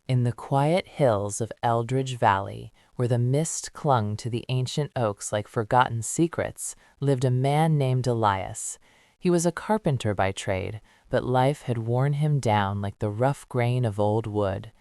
In the quiet hills of Eldridge Valley, where the mist clung to the ancient oaks like forgotten secrets, lived a man named Elias. He was a carpenter by trade, but life had worn him down like the rough grain of old wood.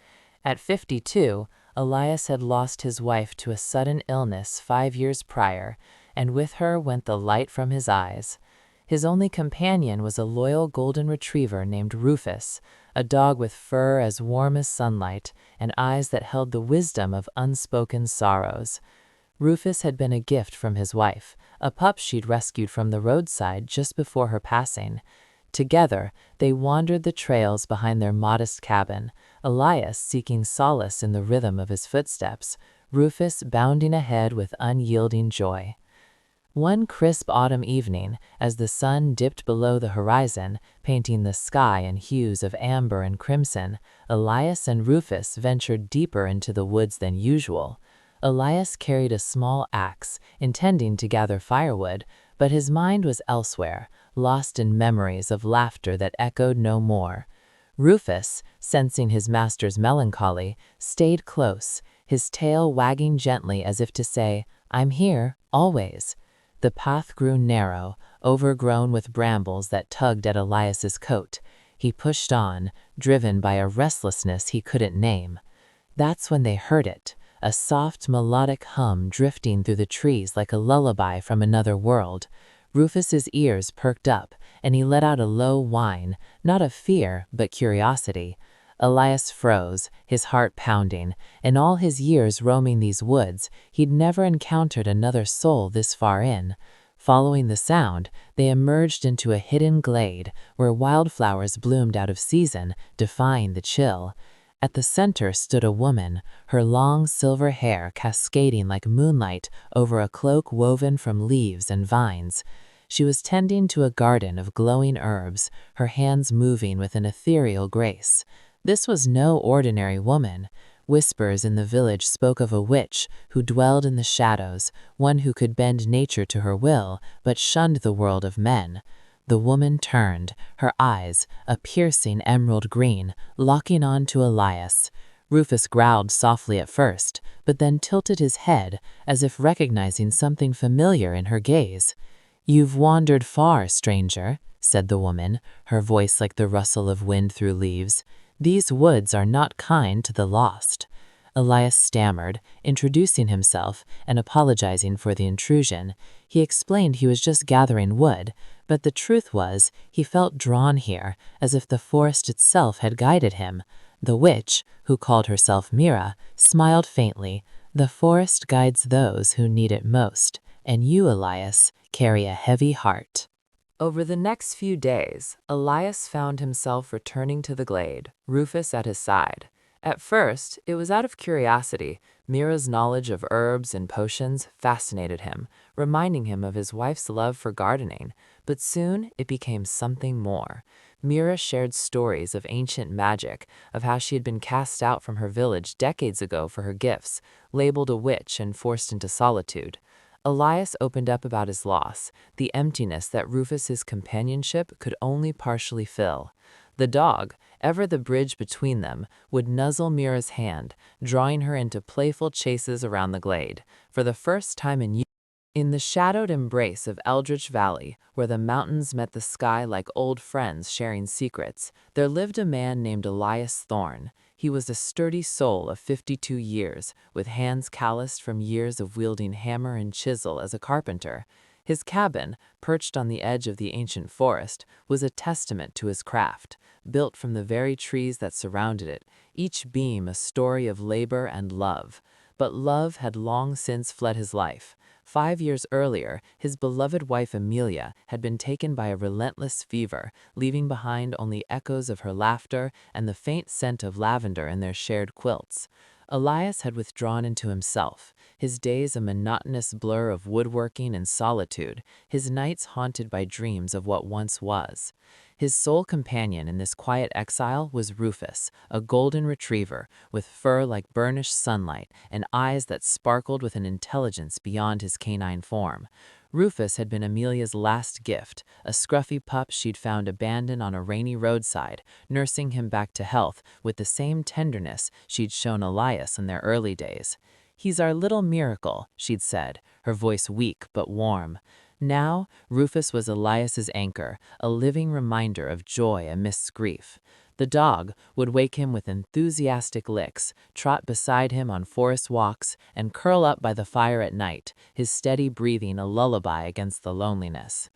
At 52, Elias had lost his wife to a sudden illness 5 years prior, and with her went the light from his eyes. His only companion was a loyal golden retriever named Rufus, a dog with fur as warm as sunlight and eyes that held the wisdom of unspoken sorrows. Rufus had been a gift from his wife, a pup she'd rescued from the roadside just before her passing. Together, they wandered the trails behind their modest cabin, Elias seeking solace in the rhythm of his footsteps, Rufus bounding ahead with unyielding joy. One crisp autumn evening, as the sun dipped below the horizon, painting the sky in hues of amber and crimson, Elias and Rufus ventured deeper into the woods than usual. Elias carried a small axe, intending to gather firewood, but his mind was elsewhere, lost in memories of laughter that echoed no more. Rufus, sensing his master's melancholy, stayed close, his tail wagging gently as if to say, "I'm here, always." The path grew narrow, overgrown with brambles that tugged at Elias's coat. He pushed on, driven by a restlessness he couldn't name. That's when they heard it, a soft melodic hum drifting through the trees like a lullaby from another world. Rufus's ears perked up, and he let out a low whine, not of fear, but curiosity. Elias froze, his heart pounding. In all his years roaming these woods, he'd never encountered another soul this far in. Following the sound, they emerged into a hidden glade where wildflowers bloomed out of season, defying the chill. At the center stood a woman, her long silver hair cascading like moonlight over a cloak woven from leaves and vines. She was tending to a garden of glowing herbs, her hands moving with an ethereal grace. This was no ordinary woman. Whispers in the village spoke of a witch who dwelled in the shadows, one who could bend nature to her will, but shunned the world of men. The woman turned, her eyes, a piercing emerald green, locking on to Elias. Rufus growled softly at first, but then tilted his head, as if recognizing something familiar in her gaze. "You've wandered far, stranger," said the woman, her voice like the rustle of wind through leaves. "These woods are not kind to the lost." Elias stammered, introducing himself and apologizing for the intrusion. He explained he was just gathering wood, but the truth was he felt drawn here, as if the forest itself had guided him. The witch, who called herself Mira, smiled faintly. "The forest guides those who need it most, and you, Elias, carry a heavy heart." Over the next few days, Elias found himself returning to the glade, Rufus at his side. At first, it was out of curiosity. Mira's knowledge of herbs and potions fascinated him, reminding him of his wife's love for gardening. But soon, it became something more. Mira shared stories of ancient magic, of how she had been cast out from her village decades ago for her gifts, labeled a witch and forced into solitude. Elias opened up about his loss, the emptiness that Rufus's companionship could only partially fill. The dog, ever the bridge between them, would nuzzle Mira's hand, drawing her into playful chases around the glade. For the first time in the shadowed embrace of Eldridge Valley, where the mountains met the sky like old friends sharing secrets, there lived a man named Elias Thorne. He was a sturdy soul of 52 years, with hands calloused from years of wielding hammer and chisel as a carpenter. His cabin, perched on the edge of the ancient forest, was a testament to his craft, built from the very trees that surrounded it, each beam a story of labor and love. But love had long since fled his life. 5 years earlier, his beloved wife Amelia had been taken by a relentless fever, leaving behind only echoes of her laughter and the faint scent of lavender in their shared quilts. Elias had withdrawn into himself, his days a monotonous blur of woodworking and solitude, his nights haunted by dreams of what once was. His sole companion in this quiet exile was Rufus, a golden retriever with fur like burnished sunlight and eyes that sparkled with an intelligence beyond his canine form. Rufus had been Amelia's last gift, a scruffy pup she'd found abandoned on a rainy roadside, nursing him back to health with the same tenderness she'd shown Elias in their early days. "He's our little miracle," she'd said, her voice weak but warm. Now, Rufus was Elias's anchor, a living reminder of joy amidst grief. The dog would wake him with enthusiastic licks, trot beside him on forest walks, and curl up by the fire at night, his steady breathing a lullaby against the loneliness.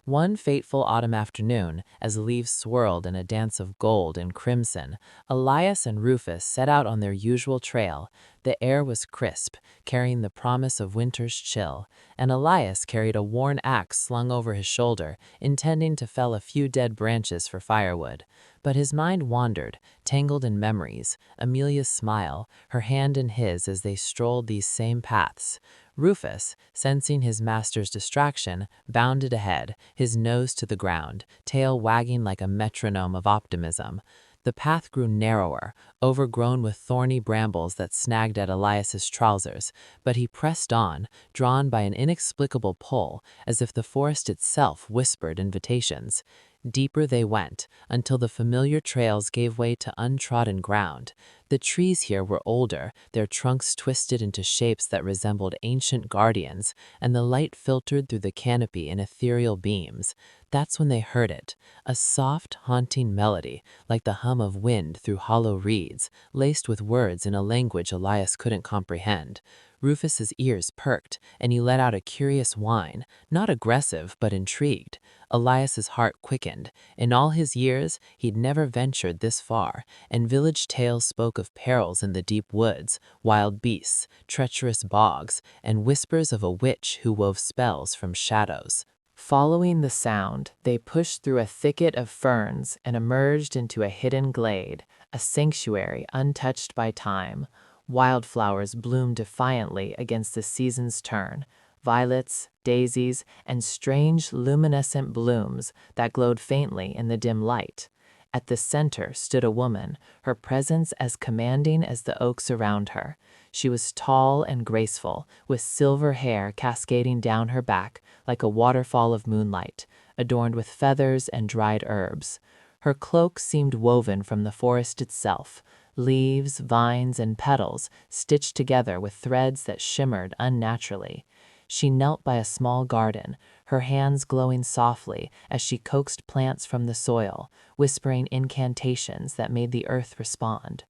One fateful autumn afternoon, as leaves swirled in a dance of gold and crimson, Elias and Rufus set out on their usual trail. The air was crisp, carrying the promise of winter's chill, and Elias carried a worn axe slung over his shoulder, intending to fell a few dead branches for firewood. But his mind wandered, tangled in memories, Amelia's smile, her hand in his as they strolled these same paths. Rufus, sensing his master's distraction, bounded ahead, his nose to the ground, tail wagging like a metronome of optimism. The path grew narrower, overgrown with thorny brambles that snagged at Elias's trousers, but he pressed on, drawn by an inexplicable pull, as if the forest itself whispered invitations. Deeper they went, until the familiar trails gave way to untrodden ground. The trees here were older, their trunks twisted into shapes that resembled ancient guardians, and the light filtered through the canopy in ethereal beams. That's when they heard it, a soft, haunting melody, like the hum of wind through hollow reeds, laced with words in a language Elias couldn't comprehend. Rufus's ears perked, and he let out a curious whine, not aggressive but intrigued. Elias's heart quickened. In all his years, he'd never ventured this far, and village tales spoke of perils in the deep woods, wild beasts, treacherous bogs, and whispers of a witch who wove spells from shadows. Following the sound, they pushed through a thicket of ferns and emerged into a hidden glade, a sanctuary untouched by time. Wildflowers bloomed defiantly against the season's turn, violets, daisies, and strange luminescent blooms that glowed faintly in the dim light. At the center stood a woman, her presence as commanding as the oaks around her. She was tall and graceful, with silver hair cascading down her back like a waterfall of moonlight, adorned with feathers and dried herbs. Her cloak seemed woven from the forest itself, leaves, vines, and petals stitched together with threads that shimmered unnaturally. She knelt by a small garden, her hands glowing softly as she coaxed plants from the soil, whispering incantations that made the earth respond.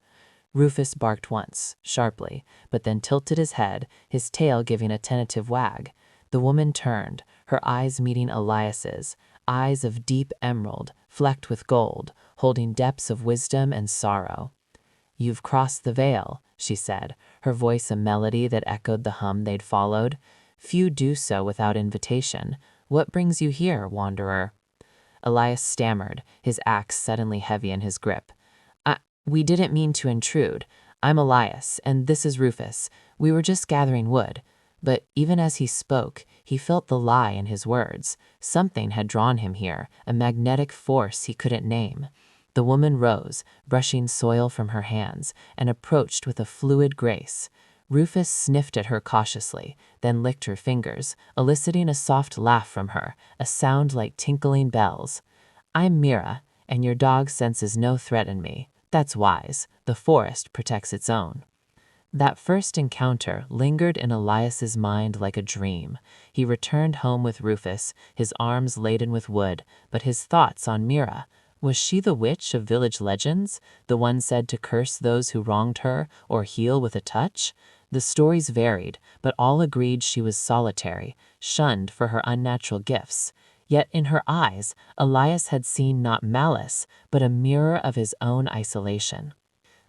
Rufus barked once, sharply, but then tilted his head, his tail giving a tentative wag. The woman turned, her eyes meeting Elias's, eyes of deep emerald, flecked with gold, holding depths of wisdom and sorrow. "You've crossed the veil," she said, her voice a melody that echoed the hum they'd followed. "Few do so without invitation. What brings you here, wanderer?" Elias stammered, his axe suddenly heavy in his grip. We didn't mean to intrude. I'm Elias, and this is Rufus. We were just gathering wood." But even as he spoke, he felt the lie in his words. Something had drawn him here, a magnetic force he couldn't name. The woman rose, brushing soil from her hands, and approached with a fluid grace. Rufus sniffed at her cautiously, then licked her fingers, eliciting a soft laugh from her, a sound like tinkling bells. "I'm Mira, and your dog senses no threat in me. That's wise. The forest protects its own." That first encounter lingered in Elias's mind like a dream. He returned home with Rufus, his arms laden with wood, but his thoughts on Mira. Was she the witch of village legends, the one said to curse those who wronged her or heal with a touch? The stories varied, but all agreed she was solitary, shunned for her unnatural gifts. Yet in her eyes, Elias had seen not malice, but a mirror of his own isolation.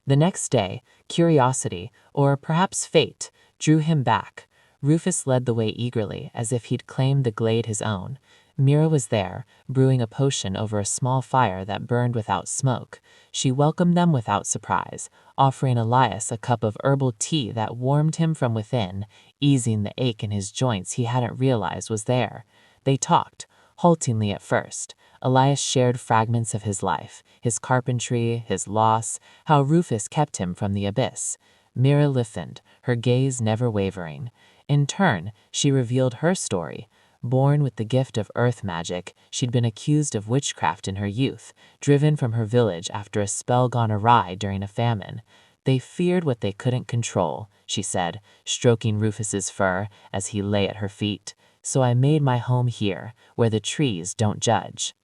The next day, curiosity, or perhaps fate, drew him back. Rufus led the way eagerly, as if he'd claimed the glade his own. Mira was there, brewing a potion over a small fire that burned without smoke. She welcomed them without surprise, offering Elias a cup of herbal tea that warmed him from within, easing the ache in his joints he hadn't realized was there. They talked, haltingly at first. Elias shared fragments of his life, his carpentry, his loss, how Rufus kept him from the abyss. Mira listened, her gaze never wavering. In turn, she revealed her story. Born with the gift of earth magic, she'd been accused of witchcraft in her youth, driven from her village after a spell gone awry during a famine. They feared what they couldn't control, she said, stroking Rufus's fur as he lay at her feet. So I made my home here, where the trees don't judge.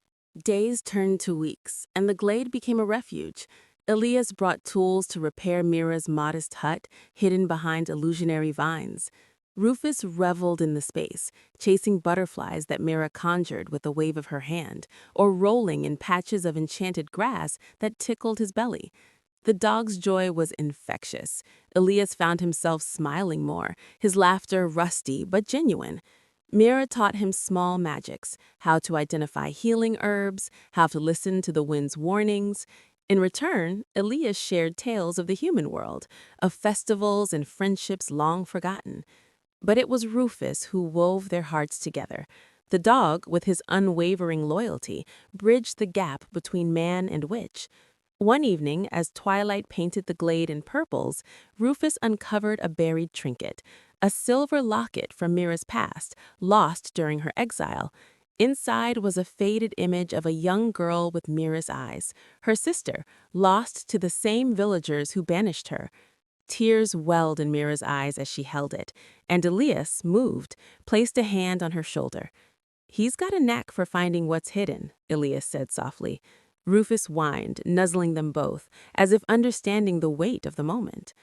Days turned to weeks, and the glade became a refuge. Elias brought tools to repair Mira's modest hut, hidden behind illusionary vines. Rufus reveled in the space, chasing butterflies that Mira conjured with a wave of her hand, or rolling in patches of enchanted grass that tickled his belly. The dog's joy was infectious. Elias found himself smiling more, his laughter rusty but genuine. Mira taught him small magics, how to identify healing herbs, how to listen to the wind's warnings. In return, Elias shared tales of the human world, of festivals and friendships long forgotten. But it was Rufus who wove their hearts together. The dog, with his unwavering loyalty, bridged the gap between man and witch. One evening, as twilight painted the glade in purples, Rufus uncovered a buried trinket, a silver locket from Mira's past, lost during her exile. Inside was a faded image of a young girl with Mira's eyes, her sister, lost to the same villagers who banished her. Tears welled in Mira's eyes as she held it, and Elias, moved, placed a hand on her shoulder. "He's got a knack for finding what's hidden," Elias said softly. Rufus whined, nuzzling them both, as if understanding the weight of the moment.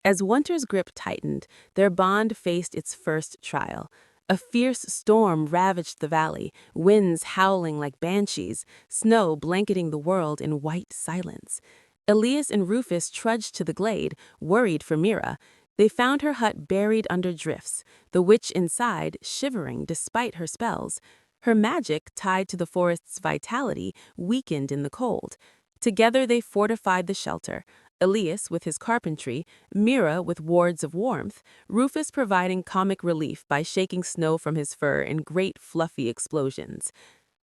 As winter's grip tightened, their bond faced its first trial. A fierce storm ravaged the valley, winds howling like banshees, snow blanketing the world in white silence. Elias and Rufus trudged to the glade, worried for Mira. They found her hut buried under drifts, the witch inside shivering despite her spells. Her magic, tied to the forest's vitality, weakened in the cold. Together they fortified the shelter, Elias with his carpentry, Mira with wards of warmth, Rufus providing comic relief by shaking snow from his fur in great fluffy explosions.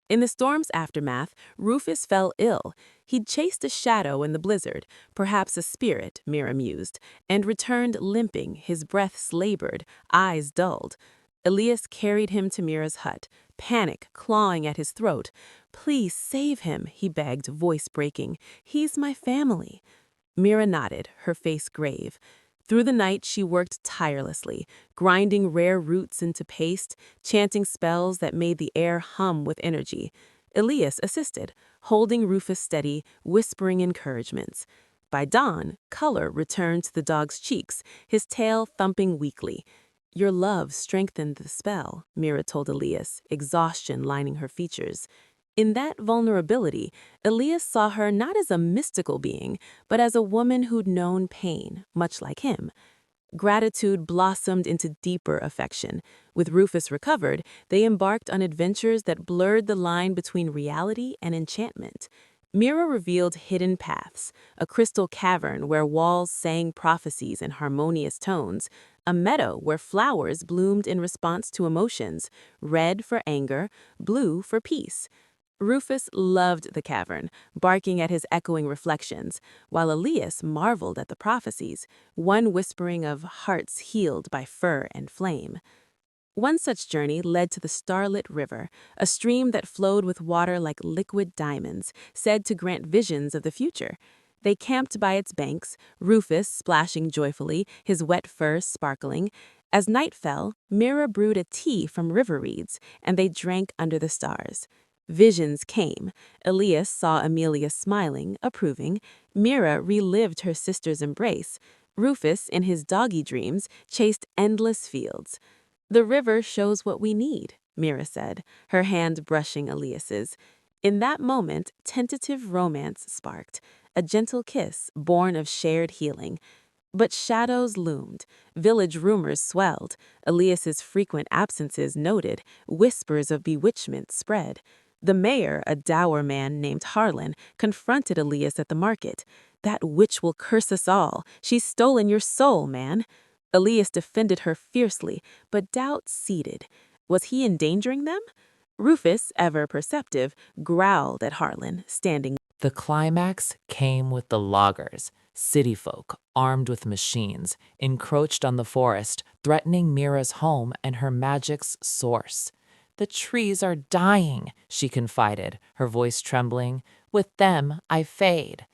In the storm's aftermath, Rufus fell ill. He'd chased a shadow in the blizzard, perhaps a spirit, Mira mused, and returned limping, his breaths labored, eyes dulled. Elias carried him to Mira's hut, panic clawing at his throat. "Please save him," he begged, voice breaking. "He's my family." Mira nodded, her face grave. Through the night, she worked tirelessly, grinding rare roots into paste, chanting spells that made the air hum with energy. Elias assisted, holding Rufus steady, whispering encouragements. By dawn, color returned to the dog's cheeks, his tail thumping weakly. "Your love strengthened the spell," Mira told Elias, exhaustion lining her features. In that vulnerability, Elias saw her not as a mystical being, but as a woman who'd known pain, much like him. Gratitude blossomed into deeper affection. With Rufus recovered, they embarked on adventures that blurred the line between reality and enchantment. Mira revealed hidden paths, a crystal cavern where walls sang prophecies in harmonious tones, a meadow where flowers bloomed in response to emotions, red for anger, blue for peace. Rufus loved the cavern, barking at his echoing reflections, while Elias marveled at the prophecies, one whispering of hearts healed by fur and flame. One such journey led to the starlit river, a stream that flowed with water like liquid diamonds, said to grant visions of the future. They camped by its banks, Rufus splashing joyfully, his wet fur sparkling. As night fell, Mira brewed a tea from river reeds, and they drank under the stars. Visions came. Elias saw Amelia smiling, approving. Mira relived her sister's embrace. Rufus, in his doggy dreams, chased endless fields. "The river shows what we need," Mira said, her hand brushing Elias's. In that moment, tentative romance sparked, a gentle kiss born of shared healing. But shadows loomed, village rumors swelled, Elias's frequent absences noted, whispers of bewitchment spread. The mayor, a dour man named Harlan, confronted Elias at the market. "That witch will curse us all. She's stolen your soul, man." Elias defended her fiercely, but doubt seeded. Was he endangering them? Rufus, ever perceptive, growled at Harlan, standing. The climax came with the loggers, city folk armed with machines, encroached on the forest, threatening Mira's home and her magic's source. "The trees are dying," she confided, her voice trembling. "With them, I fade."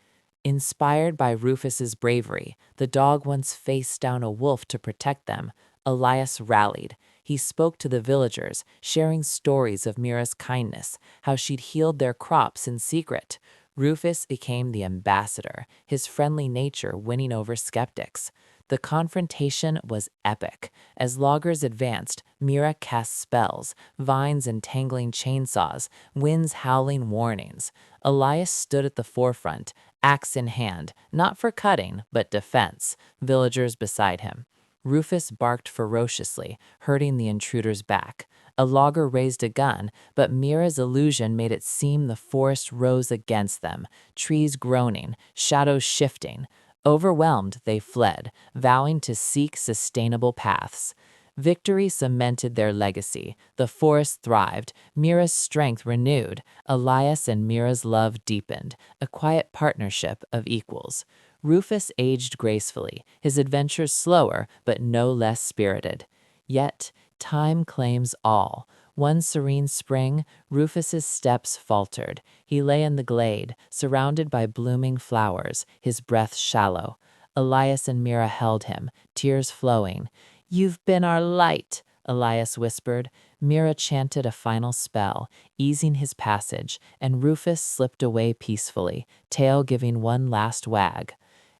Inspired by Rufus's bravery, the dog once faced down a wolf to protect them. Elias rallied. He spoke to the villagers, sharing stories of Mira's kindness, how she'd healed their crops in secret. Rufus became the ambassador, his friendly nature winning over skeptics. The confrontation was epic. As loggers advanced, Mira cast spells, vines entangling chainsaws, winds howling warnings. Elias stood at the forefront, axe in hand, not for cutting, but defense, villagers beside him. Rufus barked ferociously, hurting the intruder's back. A logger raised a gun, but Mira's illusion made it seem the forest rose against them, trees groaning, shadows shifting. Overwhelmed, they fled, vowing to seek sustainable paths. Victory cemented their legacy. The forest thrived, Mira's strength renewed, Elias and Mira's love deepened, a quiet partnership of equals. Rufus aged gracefully, his adventures slower but no less spirited. Yet, time claims all. One serene spring, Rufus's steps faltered. He lay in the glade, surrounded by blooming flowers, his breath shallow. Elias and Mira held him, tears flowing. "You've been our light," Elias whispered. Mira chanted a final spell, easing his passage, and Rufus slipped away peacefully, tail giving one last wag.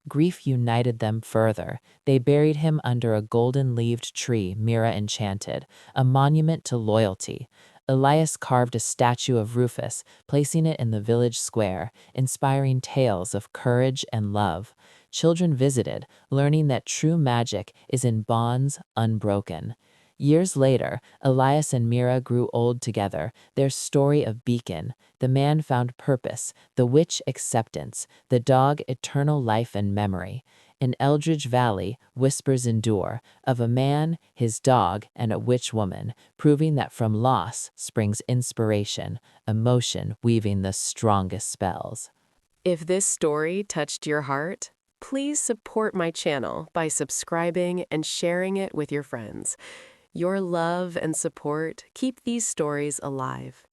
Grief united them further. They buried him under a golden-leaved tree Mira enchanted, a monument to loyalty. Elias carved a statue of Rufus, placing it in the village square, inspiring tales of courage and love. Children visited, learning that true magic is in bonds unbroken. Years later, Elias and Mira grew old together, their story a beacon. The man found purpose, the witch acceptance, the dog eternal life and memory. In Eldridge Valley, whispers endure of a man, his dog, and a witch woman, proving that from loss springs inspiration, emotion weaving the strongest spells. If this story touched your heart, please support my channel by subscribing and sharing it with your friends. Your love and support keep these stories alive.